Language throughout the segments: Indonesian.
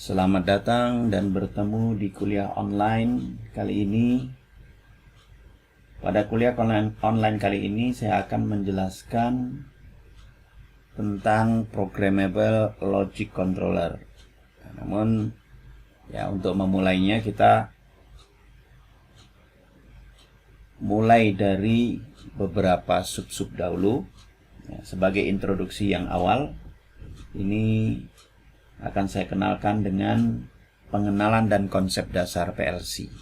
Selamat datang dan bertemu di kuliah online kali ini. Pada kuliah online kali ini saya akan menjelaskan tentang programmable logic controller. Namun ya untuk memulainya kita mulai dari beberapa sub-sub dahulu. Sebagai introduksi yang awal, ini akan saya kenalkan dengan pengenalan dan konsep dasar PLC.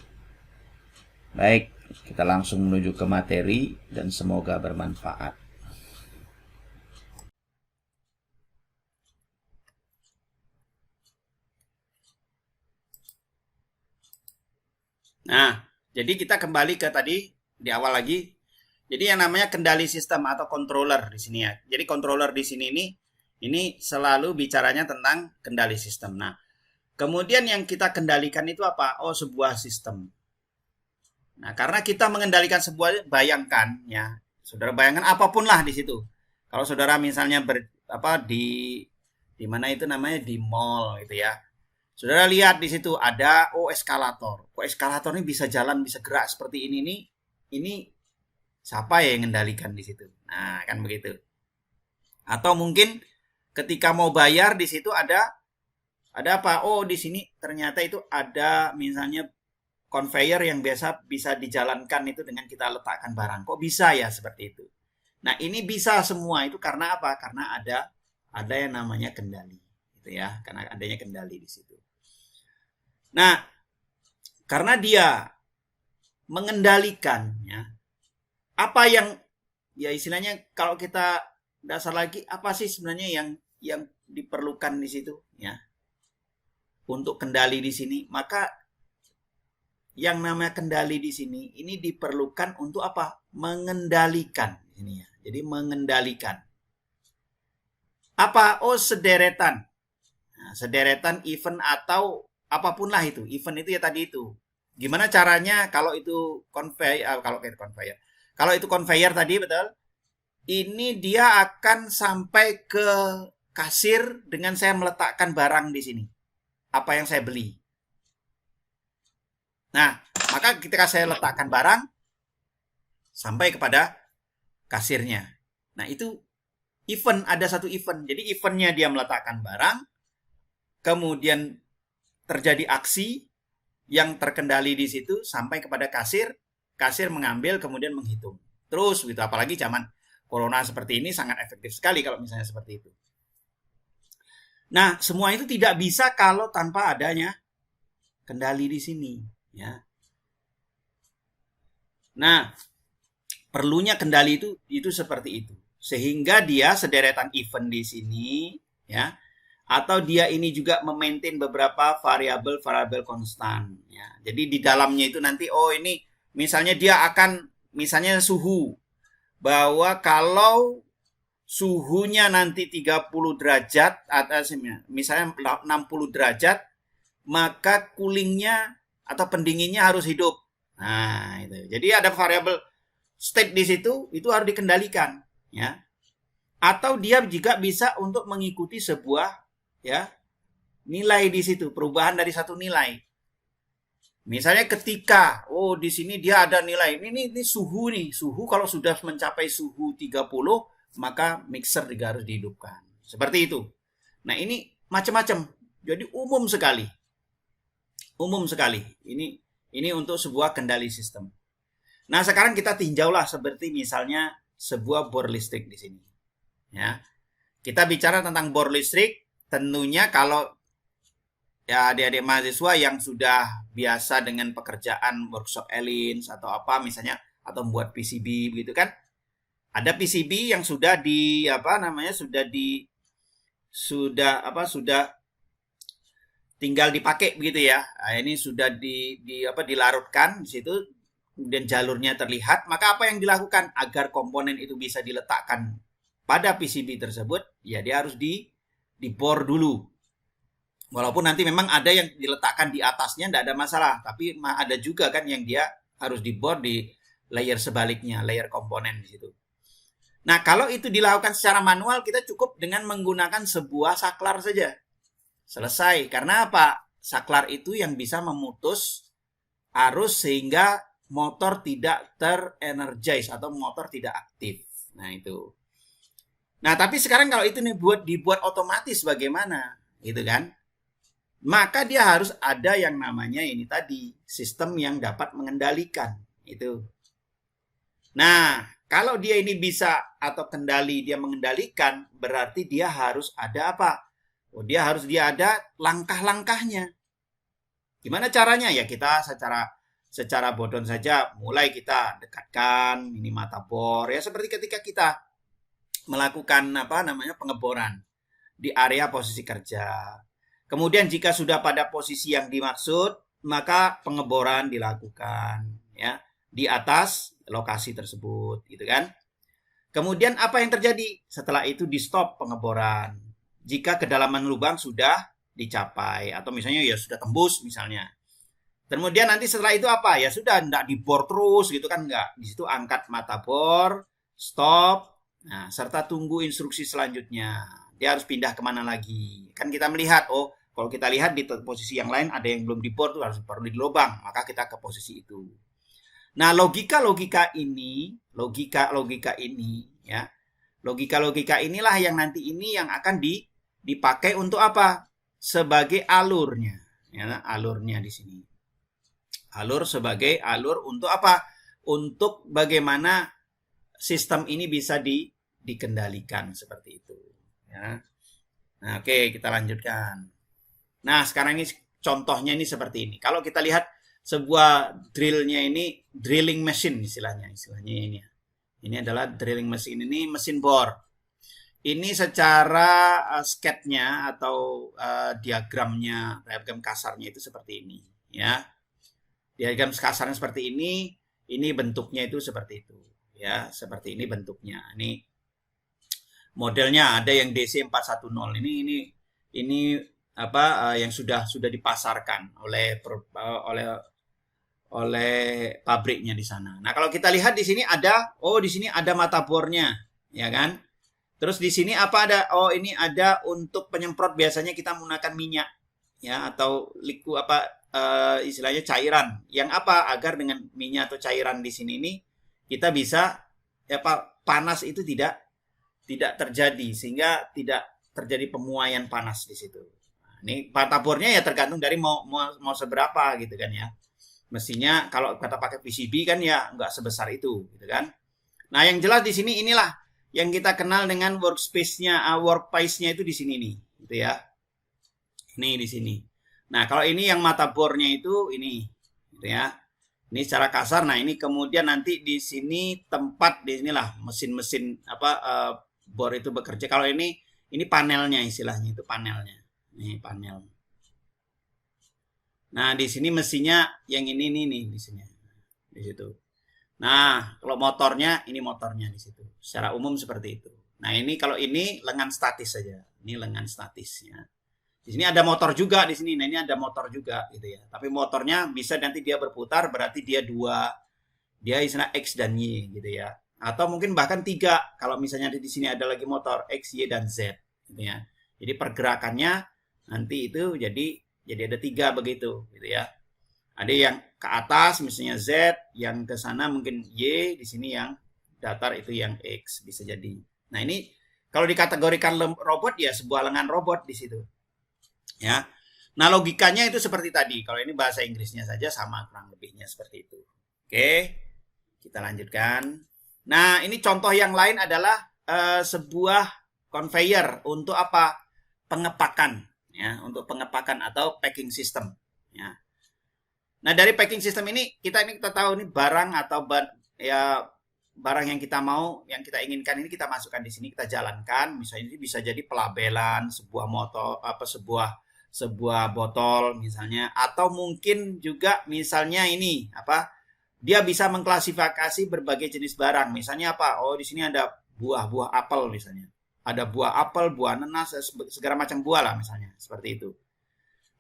Baik, kita langsung menuju ke materi dan semoga bermanfaat. Nah, jadi kita kembali ke tadi di awal lagi. Jadi yang namanya kendali sistem atau controller di sini ya. Jadi controller di sini ini selalu bicaranya tentang kendali sistem. Nah, kemudian yang kita kendalikan itu apa? Oh, sebuah sistem. Nah, karena kita mengendalikan sebuah, bayangkan ya, saudara bayangkan apapun lah di situ. Kalau saudara misalnya di mana itu namanya di mall gitu ya. Saudara lihat di situ ada eskalator. Eskalator ini bisa jalan, bisa gerak seperti ini nih. Ini siapa ya yang mengendalikan di situ? Nah, kan begitu. Atau mungkin ketika mau bayar di situ ada apa? Oh, di sini ternyata itu ada misalnya conveyor yang biasa bisa dijalankan itu dengan kita letakkan barang. Kok bisa ya seperti itu? Nah, ini bisa semua itu karena apa? Karena ada yang namanya kendali, gitu ya. Karena adanya kendali di situ. Nah, karena dia mengendalikan ya, apa yang ya istilahnya kalau kita dasar lagi apa sih sebenarnya yang diperlukan di situ ya untuk kendali di sini, maka yang namanya kendali di sini ini diperlukan untuk apa? Mengendalikan ini ya. Jadi mengendalikan apa? Oh, sederetan. Nah, sederetan event atau apapun lah itu. Event itu ya tadi itu. Gimana caranya kalau itu conveyor, kalau itu conveyor tadi betul? Ini dia akan sampai ke kasir dengan saya meletakkan barang di sini. Apa yang saya beli. Nah, maka ketika saya letakkan barang sampai kepada kasirnya. Nah, itu event, ada satu event. Jadi eventnya dia meletakkan barang, kemudian terjadi aksi yang terkendali di situ sampai kepada kasir, kasir mengambil kemudian menghitung. Terus gitu, apalagi zaman corona seperti ini sangat efektif sekali kalau misalnya seperti itu. Nah, semua itu tidak bisa kalau tanpa adanya kendali di sini, ya. Nah, perlunya kendali itu seperti itu. Sehingga dia sederetan event di sini, ya. Atau dia ini juga memaintain beberapa variabel konstan, ya. Jadi di dalamnya itu nanti ini misalnya dia akan misalnya suhu, bahwa kalau suhunya nanti 30 derajat atasnya, misalnya 60 derajat, maka coolingnya atau pendinginnya harus hidup. Nah, itu. Jadi ada variabel state di situ, itu harus dikendalikan, ya. Atau dia juga bisa untuk mengikuti sebuah ya nilai di situ, perubahan dari satu nilai. Misalnya ketika di sini dia ada nilai ini suhu nih. Suhu kalau sudah mencapai suhu 30, maka mixer juga harus dihidupkan. Seperti itu. Nah, ini macam-macam. Jadi umum sekali. Umum sekali. Ini untuk sebuah kendali sistem. Nah, sekarang kita tinjaulah seperti misalnya sebuah bor listrik di sini. Ya. Kita bicara tentang bor listrik, tentunya kalau ya adik-adik mahasiswa yang sudah biasa dengan pekerjaan workshop Elins atau apa misalnya atau membuat PCB begitu kan, ada PCB yang sudah sudah tinggal dipakai begitu ya. Nah, ini sudah dilarutkan di situ, kemudian jalurnya terlihat, maka apa yang dilakukan agar komponen itu bisa diletakkan pada PCB tersebut, ya dia harus dibor dulu. Walaupun nanti memang ada yang diletakkan di atasnya tidak ada masalah, tapi ada juga kan yang dia harus dibor di layer sebaliknya, layer komponen di situ. Nah, kalau itu dilakukan secara manual, kita cukup dengan menggunakan sebuah saklar saja. Selesai. Karena apa? Saklar itu yang bisa memutus arus sehingga motor tidak terenergize atau motor tidak aktif. Nah, itu. Nah, tapi sekarang kalau itu nih dibuat otomatis bagaimana? Gitu kan? Maka dia harus ada yang namanya ini tadi, sistem yang dapat mengendalikan. Itu. Nah, kalau dia ini bisa atau kendali dia mengendalikan, berarti dia harus ada apa? Oh, dia ada langkah-langkahnya. Gimana caranya? Ya kita secara bodon saja mulai kita dekatkan ini mata bor ya seperti ketika kita melakukan apa namanya pengeboran di area posisi kerja. Kemudian jika sudah pada posisi yang dimaksud, maka pengeboran dilakukan ya di atas lokasi tersebut gitu kan. Kemudian apa yang terjadi? Setelah itu di stop pengeboran. Jika kedalaman lubang sudah dicapai atau misalnya ya sudah tembus misalnya. Kemudian nanti setelah itu apa? Ya sudah enggak dibor terus gitu kan enggak. Di situ angkat mata bor, stop. Nah, serta tunggu instruksi selanjutnya. Dia harus pindah kemana lagi. Kan kita melihat, oh kalau kita lihat di posisi yang lain ada yang belum dibor tuh harus perlu di lubang. Maka kita ke posisi itu. Nah, logika-logika ini ya. Logika-logika inilah yang nanti ini yang akan dipakai untuk apa? Sebagai alurnya. Ya, alurnya di sini. Alur sebagai alur untuk apa? Untuk bagaimana sistem ini bisa dikendalikan seperti itu. Ya. Nah, oke, kita lanjutkan. Nah, sekarang ini contohnya ini seperti ini. Kalau kita lihat sebuah drillnya ini drilling machine istilahnya ini. Ini adalah drilling machine ini mesin bor. Ini secara sketnya atau diagram kasarnya itu seperti ini, ya. Diagram kasarnya seperti ini bentuknya itu seperti itu, ya, seperti ini bentuknya. Ini modelnya ada yang DC410. Ini apa yang sudah dipasarkan oleh pabriknya di sana. Nah, kalau kita lihat di sini di sini ada mata bornya, ya kan? Terus di sini apa ada? Oh, ini ada untuk penyemprot biasanya kita menggunakan minyak, ya, atau istilahnya cairan. Yang apa? Agar dengan minyak atau cairan di sini ini kita bisa panas itu tidak terjadi sehingga tidak terjadi pemuaian panas di situ. Nah, ini mata bornya ya tergantung dari mau seberapa gitu kan ya. Mestinya kalau kita pakai PCB kan ya nggak sebesar itu gitu kan. Nah, yang jelas di sini inilah yang kita kenal dengan workspace-nya, workpiece-nya itu di sini nih, gitu ya. Ini di sini. Nah, kalau ini yang mata bornya itu ini, gitu ya. Ini secara kasar. Nah, ini kemudian nanti di sini tempat di sinilah mesin-mesin bor itu bekerja. Kalau ini panelnya istilahnya itu panelnya. Ini panel. Nah, di sini mesinnya yang ini nih di sini. Di situ. Nah, kalau motornya, ini motornya di situ. Secara umum seperti itu. Nah, ini kalau ini lengan statis saja. Ini lengan statisnya. Di sini ada motor juga di sini. Nah, ini ada motor juga gitu ya. Tapi motornya bisa nanti dia berputar, berarti dia dua. Dia istilah X dan Y gitu ya. Atau mungkin bahkan 3. Kalau misalnya di sini ada lagi motor X, Y, dan Z gitu ya. Jadi pergerakannya nanti itu jadi ada 3 begitu gitu ya. Ada yang ke atas misalnya Z, yang ke sana mungkin Y, di sini yang datar itu yang X bisa jadi. Nah, ini kalau dikategorikan robot ya sebuah lengan robot di situ. Ya. Nah, logikanya itu seperti tadi. Kalau ini bahasa Inggrisnya saja sama kurang lebihnya seperti itu. Oke. Kita lanjutkan. Nah, ini contoh yang lain adalah sebuah conveyor untuk apa? Pengepakan ya, untuk pengepakan atau packing system ya. Nah, dari packing system ini kita tahu ini barang atau barang yang kita mau, yang kita inginkan ini kita masukkan di sini, kita jalankan. Misalnya ini bisa jadi pelabelan sebuah motor sebuah botol misalnya, atau mungkin juga misalnya ini dia bisa mengklasifikasi berbagai jenis barang. Misalnya apa? Oh, di sini ada buah apel misalnya. Ada buah apel, buah nanas, segala macam buah lah misalnya, seperti itu.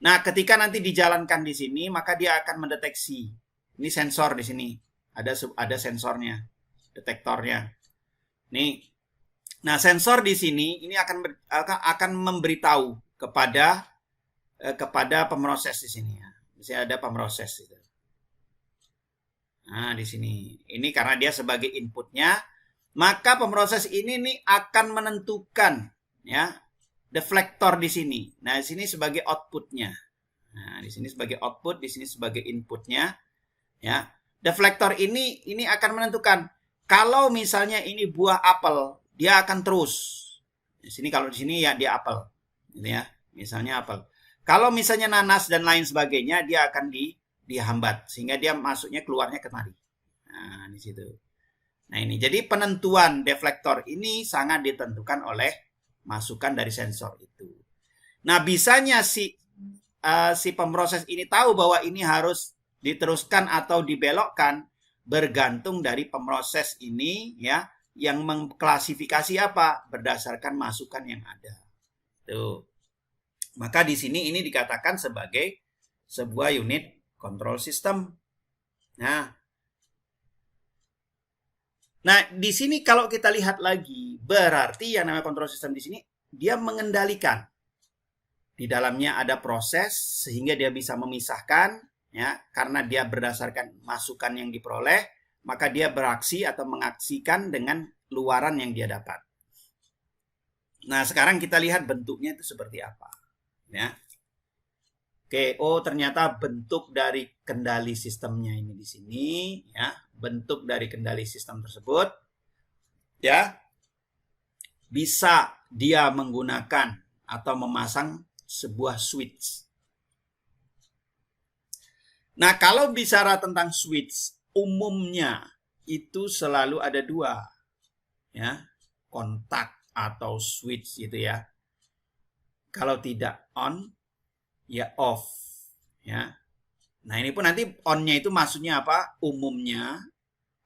Nah, ketika nanti dijalankan di sini, maka dia akan mendeteksi. Ini sensor di sini. Ada sensornya, detektornya. Nih. Nah, sensor di sini ini akan memberitahu kepada kepada pemroses di sini ya. Misalnya ada pemroses gitu. Nah, di sini. Ini karena dia sebagai inputnya, maka pemroses ini nih akan menentukan ya deflektor di sini. Nah, di sini sebagai outputnya. Nah, di sini sebagai output, di sini sebagai inputnya ya. Deflektor ini akan menentukan kalau misalnya ini buah apel, dia akan terus. Di sini kalau di sini ya dia apel. Gitu ya. Misalnya apel. Kalau misalnya nanas dan lain sebagainya, dia akan dihambat sehingga dia masuknya keluarnya kemari. Nah, di situ. Nah, ini jadi penentuan deflektor ini sangat ditentukan oleh masukan dari sensor itu. Nah, bisanya si pemroses ini tahu bahwa ini harus diteruskan atau dibelokkan bergantung dari pemroses ini ya yang mengklasifikasi apa berdasarkan masukan yang ada. Tuh. Maka di sini ini dikatakan sebagai sebuah unit control system. Nah, di sini kalau kita lihat lagi, berarti yang namanya control system di sini dia mengendalikan. Di dalamnya ada proses sehingga dia bisa memisahkan ya, karena dia berdasarkan masukan yang diperoleh, maka dia beraksi atau mengaksikan dengan luaran yang dia dapat. Nah, sekarang kita lihat bentuknya itu seperti apa. Ya. Oke, ternyata bentuk dari kendali sistemnya ini di sini ya, bentuk dari kendali sistem tersebut ya bisa dia menggunakan atau memasang sebuah switch. Nah, kalau bicara tentang switch, umumnya itu selalu ada dua ya, kontak atau switch gitu ya. Kalau tidak on, ya off ya. Nah, ini pun nanti on-nya itu maksudnya apa? Umumnya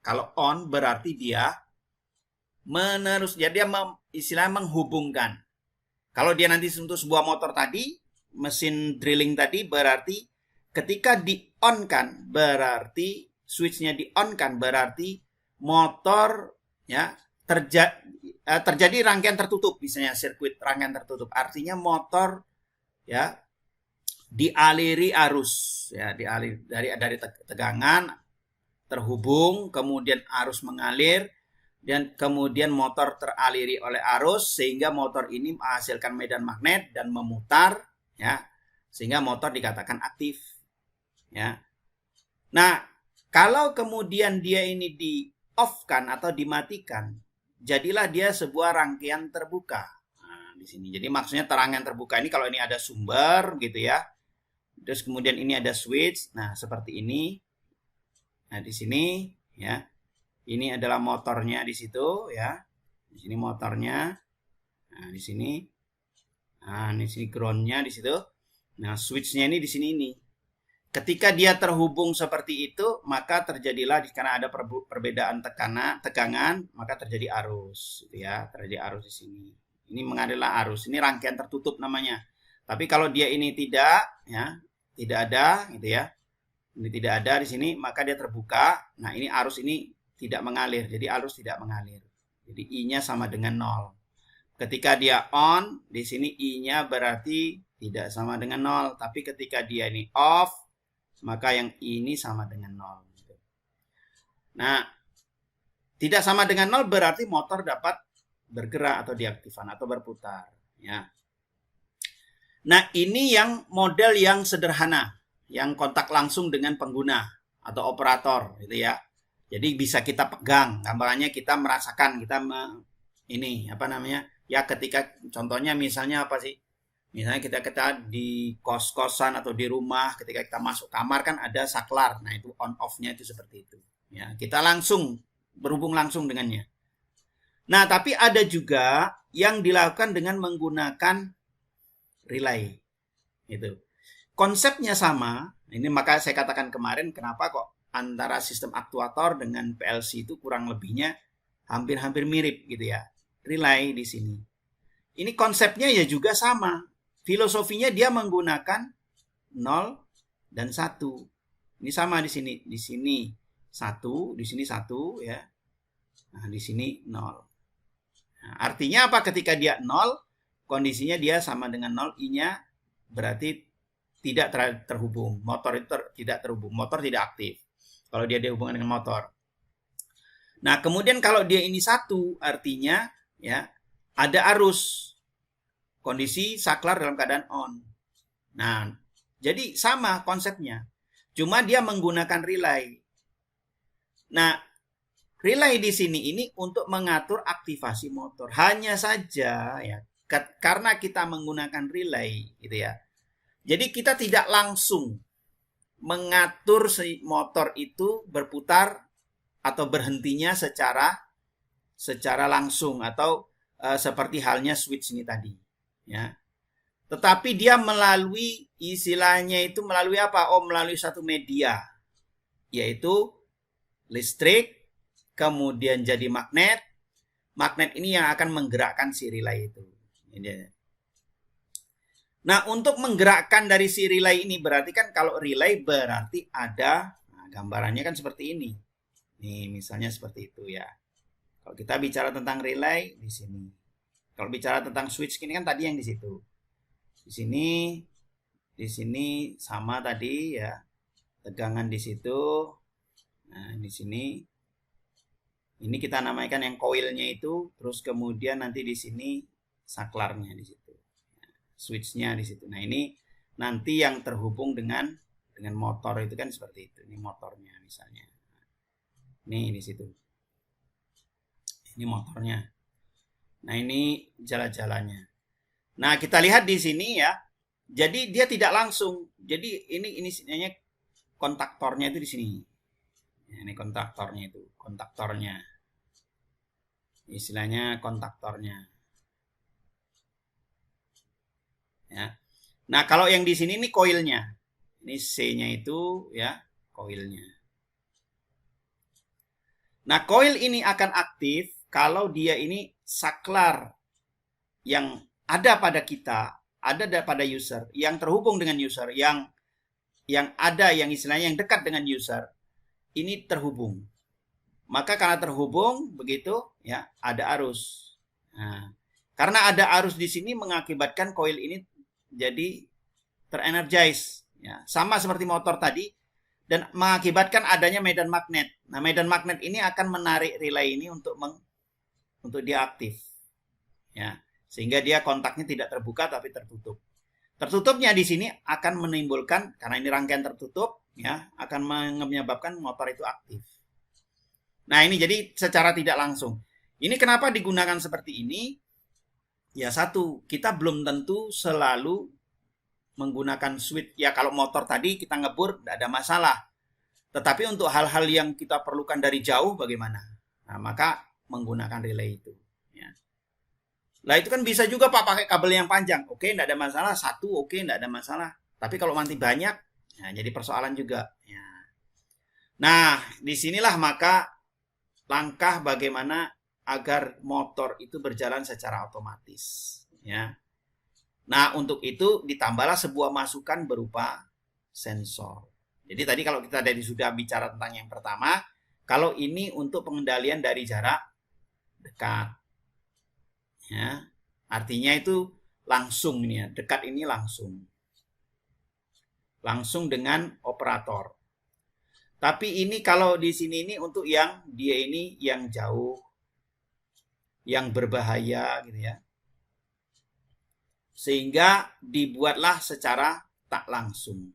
kalau on berarti dia menerus, dia istilahnya menghubungkan. Kalau dia nanti untuk sebuah motor tadi, mesin drilling tadi, berarti ketika di-on-kan berarti switch-nya di-on-kan berarti motor ya terjadi rangkaian tertutup, misalnya sirkuit rangkaian tertutup. Artinya motor ya dialiri arus ya, dialiri dari tegangan terhubung, kemudian arus mengalir dan kemudian motor teraliri oleh arus sehingga motor ini menghasilkan medan magnet dan memutar ya, sehingga motor dikatakan aktif ya. Nah, kalau kemudian dia ini di off-kan atau dimatikan, jadilah dia sebuah rangkaian terbuka. Nah, di sini. Jadi maksudnya rangkaian terbuka ini kalau ini ada sumber gitu ya. Terus kemudian ini ada switch. Nah, seperti ini. Nah, di sini ya. Ini adalah motornya di situ ya. Di sini motornya. Nah, di sini. Nah, di sini groundnya di situ. Nah, switchnya ini di sini ini. Ketika dia terhubung seperti itu, maka terjadilah karena ada perbedaan tegangan, maka terjadi arus, gitu ya. Terjadi arus di sini. Ini mengalirlah arus. Ini rangkaian tertutup namanya. Tapi kalau dia ini tidak, ya, tidak ada, gitu ya. Ini tidak ada di sini, maka dia terbuka. Nah, ini arus ini tidak mengalir. Jadi arus tidak mengalir. Jadi I-nya sama dengan 0. Ketika dia on, di sini I-nya berarti tidak sama dengan 0. Tapi ketika dia ini off, maka yang ini sama dengan 0. Nah, tidak sama dengan 0 berarti motor dapat bergerak atau diaktifkan atau berputar. Ya. Nah, ini yang model yang sederhana, yang kontak langsung dengan pengguna atau operator, gitu ya. Jadi bisa kita pegang, gambarannya kita merasakan, kita ini apa namanya? Ya, ketika contohnya misalnya apa sih? Misalnya kita di kos-kosan atau di rumah, ketika kita masuk kamar kan ada saklar. Nah, itu on off-nya itu seperti itu. Ya, kita langsung berhubung langsung dengannya. Nah, tapi ada juga yang dilakukan dengan menggunakan relay. Itu. Konsepnya sama. Ini maka saya katakan kemarin kenapa kok antara sistem aktuator dengan PLC itu kurang lebihnya hampir-hampir mirip gitu ya. Relay di sini. Ini konsepnya ya juga sama. Filosofinya dia menggunakan 0 dan 1. Ini sama di sini. Di sini 1, di sini 1 ya. Nah, di sini 0. Nah, artinya apa ketika dia 0, kondisinya dia sama dengan 0, I-nya berarti tidak terhubung. Motor itu tidak terhubung. Motor tidak aktif kalau dia ada hubungan dengan motor. Nah, kemudian kalau dia ini satu, artinya ya ada arus. Kondisi saklar dalam keadaan on. Nah, jadi sama konsepnya. Cuma dia menggunakan relay. Nah, relay di sini ini untuk mengatur aktivasi motor. Hanya saja ya, karena kita menggunakan relay gitu ya. Jadi kita tidak langsung mengatur si motor itu berputar atau berhentinya secara langsung atau seperti halnya switch ini tadi ya. Tetapi dia melalui istilahnya itu melalui apa? Oh, melalui satu media yaitu listrik, kemudian jadi magnet. Magnet ini yang akan menggerakkan si relay itu. Nah, untuk menggerakkan dari si relay ini berarti kan kalau relay berarti ada, nah, gambarannya kan seperti ini. Nih, misalnya seperti itu ya. Kalau kita bicara tentang relay di sini. Kalau bicara tentang switch ini kan tadi yang di situ. Di sini sama tadi ya. Tegangan di situ. Nah, di sini ini kita namaikan yang koilnya itu, terus kemudian nanti di sini saklarnya di situ. Switch-nya di situ. Nah, ini nanti yang terhubung dengan motor itu kan seperti itu. Ini motornya misalnya. Nih di situ. Ini motornya. Nah, ini jalan-jalannya. Nah, kita lihat di sini ya. Jadi dia tidak langsung. Jadi ini istilahnya kontaktornya itu di sini. Ya, ini kontaktornya itu, kontaktornya. Istilahnya kontaktornya. Ya. Nah, kalau yang di sini ini koilnya. Ini C-nya itu ya, koilnya. Nah, koil ini akan aktif kalau dia ini saklar yang ada pada kita, ada pada user, yang terhubung dengan user, yang ada yang istilahnya yang dekat dengan user, ini terhubung. Maka karena terhubung begitu ya, ada arus. Nah, karena ada arus di sini mengakibatkan koil ini jadi terenergize ya, sama seperti motor tadi dan mengakibatkan adanya medan magnet. Nah, medan magnet ini akan menarik relay ini untuk dia aktif. Ya, sehingga dia kontaknya tidak terbuka tapi tertutup. Tertutupnya di sini akan menimbulkan karena ini rangkaian tertutup ya, akan menyebabkan motor itu aktif. Nah, ini jadi secara tidak langsung. Ini kenapa digunakan seperti ini? Ya, satu, kita belum tentu selalu menggunakan switch. Ya, kalau motor tadi kita ngebur, tidak ada masalah. Tetapi untuk hal-hal yang kita perlukan dari jauh, bagaimana? Nah, maka menggunakan relay itu. Ya. Lah, itu kan bisa juga Pak pakai kabel yang panjang. Oke, tidak ada masalah. Satu, oke, tidak ada masalah. Tapi kalau nanti banyak, ya, jadi persoalan juga. Ya. Nah, disinilah maka langkah bagaimana agar motor itu berjalan secara otomatis ya. Nah, untuk itu ditambahlah sebuah masukan berupa sensor. Jadi tadi kalau kita sudah bicara tentang yang pertama, kalau ini untuk pengendalian dari jarak dekat ya. Artinya itu langsung ini ya, dekat ini langsung dengan operator. Tapi ini kalau di sini ini untuk yang dia ini yang jauh, yang berbahaya gitu ya. Sehingga dibuatlah secara tak langsung.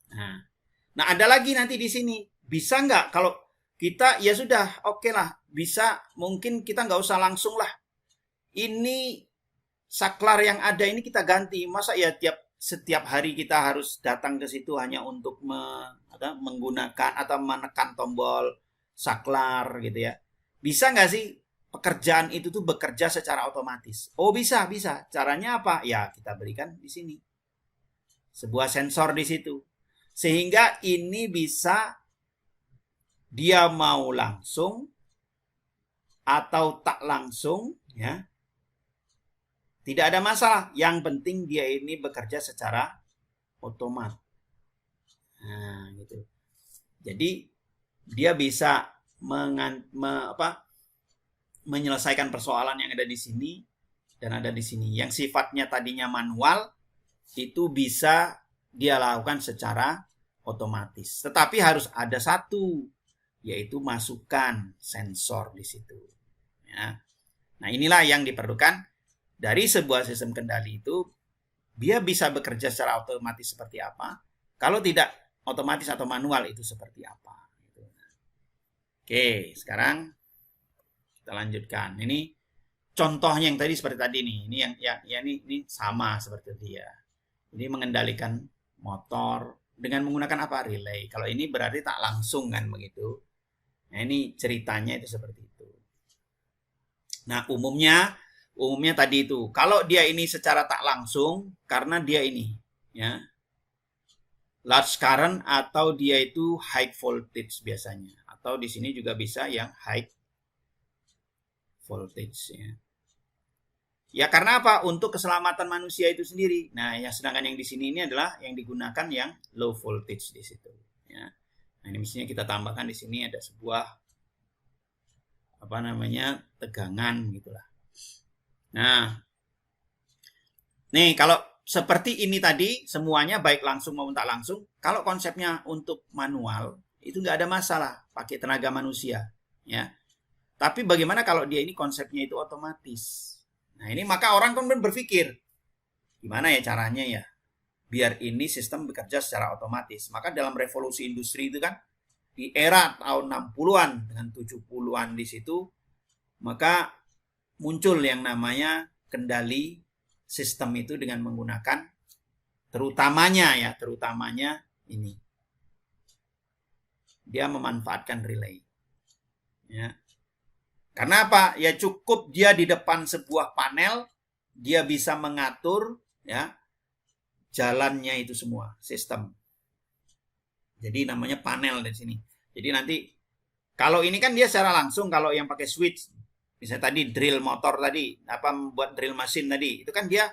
Nah, ada lagi nanti di sini. Bisa nggak kalau kita ya sudah oke lah. Bisa mungkin kita nggak usah langsung lah. Ini saklar yang ada ini kita ganti. Masa ya setiap hari kita harus datang ke situ hanya untuk menggunakan atau menekan tombol saklar gitu ya. Bisa nggak sih pekerjaan itu tuh bekerja secara otomatis? Oh, bisa. Caranya apa? Ya, kita berikan di sini. Sebuah sensor di situ. Sehingga ini bisa dia mau langsung atau tak langsung ya. Tidak ada masalah. Yang penting dia ini bekerja secara otomatis. Nah, gitu. Jadi dia bisa menyelesaikan persoalan yang ada di sini dan ada di sini. Yang sifatnya tadinya manual itu bisa dia lakukan secara otomatis. Tetapi harus ada satu, yaitu masukkan sensor di situ. Ya. Nah, inilah yang diperlukan dari sebuah sistem kendali itu. Dia bisa bekerja secara otomatis seperti apa. Kalau tidak otomatis atau manual itu seperti apa. Oke, sekarang kita lanjutkan. Ini contohnya yang tadi seperti tadi nih. Ini sama seperti dia. Ini mengendalikan motor dengan menggunakan apa? Relay. Kalau ini berarti tak langsung kan begitu. Nah, ini ceritanya itu seperti itu. Nah, umumnya tadi itu. Kalau dia ini secara tak langsung karena dia ini ya. Large current atau dia itu high voltage biasanya. Atau di sini juga bisa yang high voltage ya. Ya karena apa? Untuk keselamatan manusia itu sendiri. Nah, yang sedangkan yang di sini ini adalah yang digunakan yang low voltage di situ ya. Nah, ini mestinya kita tambahkan di sini ada sebuah tegangan gitulah. Nah, nih kalau seperti ini tadi semuanya baik langsung maupun tak langsung. Kalau konsepnya untuk manual itu nggak ada masalah pakai tenaga manusia, ya. Tapi bagaimana kalau dia ini konsepnya itu otomatis? Nah ini maka orang kan berpikir gimana ya caranya ya biar ini sistem bekerja secara otomatis. Maka dalam revolusi industri itu kan di era tahun 60-an dengan 70-an di situ maka muncul yang namanya kendali sistem itu dengan menggunakan terutamanya ini. Dia memanfaatkan relay. Ya. Karena apa? Ya cukup dia di depan sebuah panel, dia bisa mengatur ya jalannya itu semua, sistem. Jadi namanya panel di sini. Jadi nanti kalau ini kan dia secara langsung kalau yang pakai switch misalnya tadi drill motor tadi, buat drill mesin tadi, itu kan dia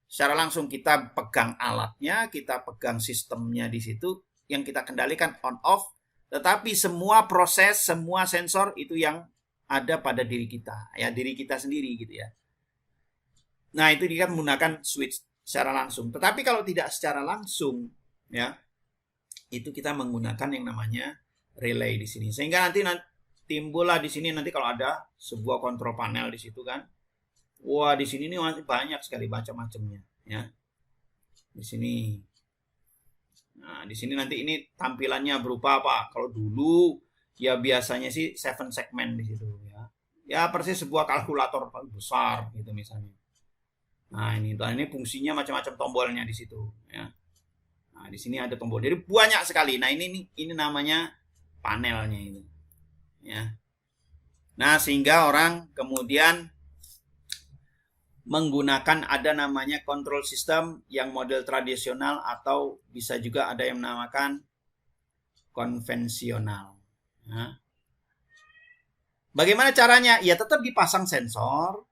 secara langsung kita pegang alatnya, kita pegang sistemnya di situ, yang kita kendalikan on off, tetapi semua proses, semua sensor itu yang ada pada diri kita, ya diri kita sendiri gitu ya. Nah itu dia menggunakan switch secara langsung. Tetapi kalau tidak secara langsung, ya itu kita menggunakan yang namanya relay di sini. Sehingga nanti timbullah di sini nanti kalau ada sebuah kontrol panel di situ kan. Wah, di sini nih masih banyak sekali macam-macamnya ya. Di sini. Nah, di sini nanti ini tampilannya berupa apa? Kalau dulu ya biasanya sih 7 segmen di situ ya. Ya persis sebuah kalkulator besar gitu misalnya. Nah, ini fungsinya macam-macam tombolnya di situ ya. Nah, di sini ada tombol. Jadi banyak sekali. Nah, ini namanya panelnya ini. Ya. Nah, sehingga orang kemudian menggunakan ada namanya control system yang model tradisional atau bisa juga ada yang menamakan konvensional. Ya. Bagaimana caranya? Ya tetap dipasang sensor,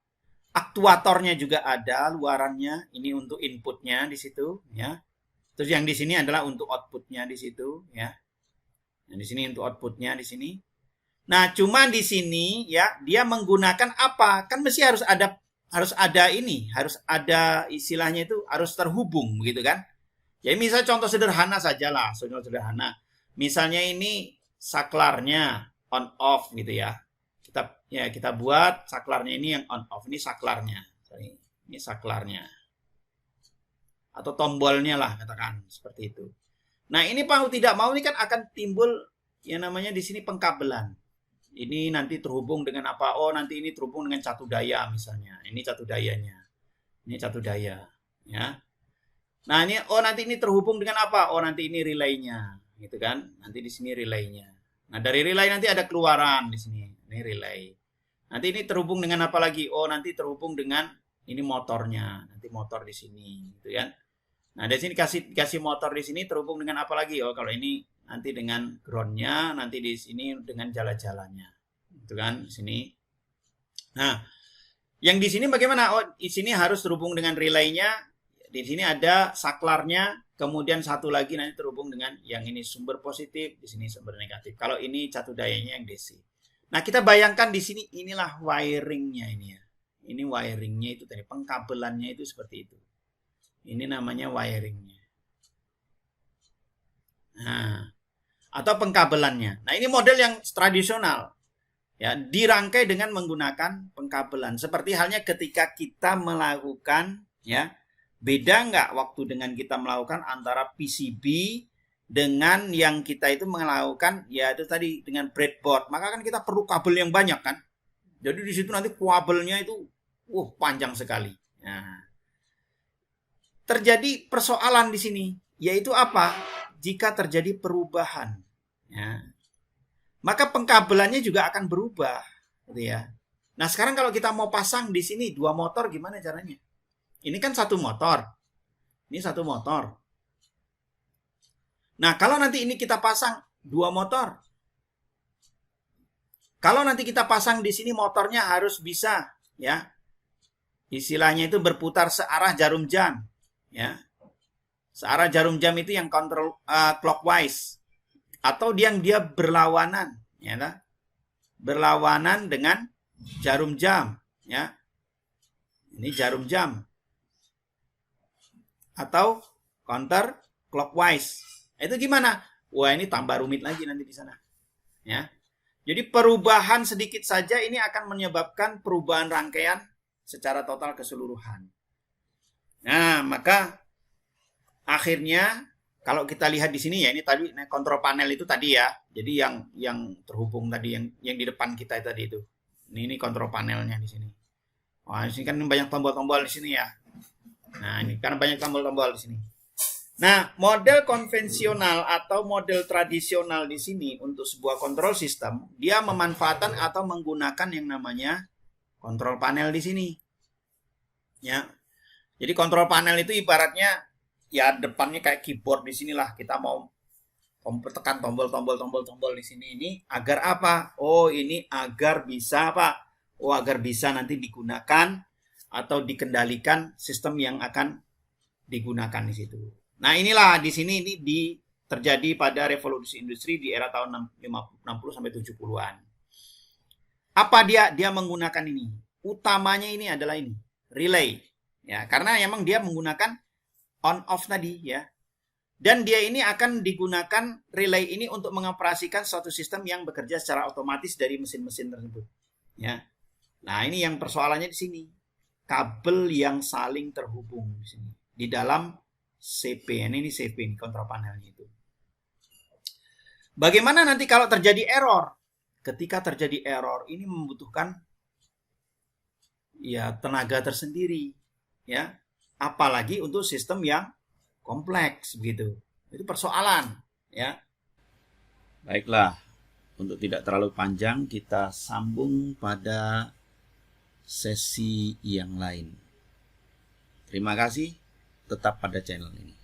aktuatornya juga ada luarannya. Ini untuk inputnya di situ, ya. Terus yang di sini adalah untuk outputnya di situ, ya. Nah, di sini untuk outputnya di sini. Nah, cuma di sini ya dia menggunakan apa? Kan mesti harus ada istilahnya itu harus terhubung gitu kan. Jadi misalnya contoh sederhana sajalah, contoh sederhana. Misalnya ini saklarnya on off gitu ya. Kita buat saklarnya ini yang on off, ini saklarnya. Ini saklarnya. Atau tombolnya lah katakan seperti itu. Nah, ini mau tidak mau ini kan akan timbul yang namanya di sini pengkabelan. Ini nanti terhubung dengan apa? Oh, nanti ini terhubung dengan catu daya misalnya. Ini catu dayanya. Ini catu daya, ya. Nah, nanti ini terhubung dengan apa? Oh, nanti ini relaynya, gitu kan? Nanti di sini relaynya. Nah, dari relay nanti ada keluaran di sini. Ini relay. Nanti ini terhubung dengan apa lagi? Oh, nanti terhubung dengan ini motornya. Nanti motor di sini, gitu kan? Nah, di sini kasih motor di sini terhubung dengan apa lagi? Oh, kalau ini nanti dengan groundnya, nanti di sini dengan jalan-jalannya, gitu kan? Di sini. Nah, yang di sini bagaimana? Oh, di sini harus terhubung dengan relaynya. Di sini ada saklarnya, kemudian satu lagi nanti terhubung dengan yang ini sumber positif, di sini sumber negatif. Kalau ini catu dayanya yang DC. Nah, kita bayangkan di sini inilah wiringnya ini ya. Ini wiringnya itu tadi, pengkabelannya itu seperti itu. Ini namanya wiringnya. Nah, atau pengkabelannya. Nah, ini model yang tradisional. Ya, dirangkai dengan menggunakan pengkabelan. Seperti halnya ketika kita melakukan, ya, beda nggak waktu dengan kita melakukan antara PCB dengan yang kita itu melakukan, ya itu tadi dengan breadboard. Maka kan kita perlu kabel yang banyak kan. Jadi di situ nanti kabelnya itu, panjang sekali. Nah, terjadi persoalan di sini, yaitu apa? Jika terjadi perubahan, ya, maka pengkabelannya juga akan berubah, gitu ya. Nah, sekarang kalau kita mau pasang di sini 2 motor, gimana caranya? Ini kan 1 motor. Ini 1 motor. Nah, kalau nanti ini kita pasang 2 motor. Kalau nanti kita pasang di sini motornya harus bisa, ya. Istilahnya itu berputar searah jarum jam, ya. Searah jarum jam itu yang counter clockwise, atau dia berlawanan, ya, berlawanan dengan jarum jam, ya. Ini jarum jam atau counter clockwise. Itu gimana? Wah, ini tambah rumit lagi nanti di sana, ya. Jadi perubahan sedikit saja ini akan menyebabkan perubahan rangkaian secara total keseluruhan. Nah, maka akhirnya kalau kita lihat di sini, ya, ini tadi kontrol panel itu tadi, ya. Jadi yang terhubung tadi yang di depan kita tadi itu. Ini kontrol panelnya di sini. Wah, di sini kan banyak tombol-tombol di sini, ya. Nah, ini karena banyak tombol-tombol di sini. Nah, model konvensional atau model tradisional di sini untuk sebuah kontrol sistem, dia memanfaatkan atau menggunakan yang namanya kontrol panel di sini. Ya. Jadi kontrol panel itu ibaratnya, ya, depannya kayak keyboard di sinilah. Kita mau tekan tombol di sini ini agar apa? Oh, ini agar bisa apa? Oh, agar bisa nanti digunakan atau dikendalikan sistem yang akan digunakan di situ. Nah, inilah di sini ini terjadi pada revolusi industri di era tahun 60 sampai 70-an. Apa dia menggunakan ini? Utamanya ini adalah ini, relay. Ya, karena memang dia menggunakan on off tadi, ya. Dan dia ini akan digunakan relay ini untuk mengoperasikan suatu sistem yang bekerja secara otomatis dari mesin-mesin tersebut, ya. Nah, ini yang persoalannya di sini. Kabel yang saling terhubung di sini di dalam CP. Ini CP, ini kontrol panelnya itu. Bagaimana nanti kalau terjadi error? Ketika terjadi error, ini membutuhkan, ya, tenaga tersendiri, ya. Apalagi untuk sistem yang kompleks begitu. Itu persoalan, ya. Baiklah, untuk tidak terlalu panjang kita sambung pada sesi yang lain. Terima kasih, tetap pada channel ini.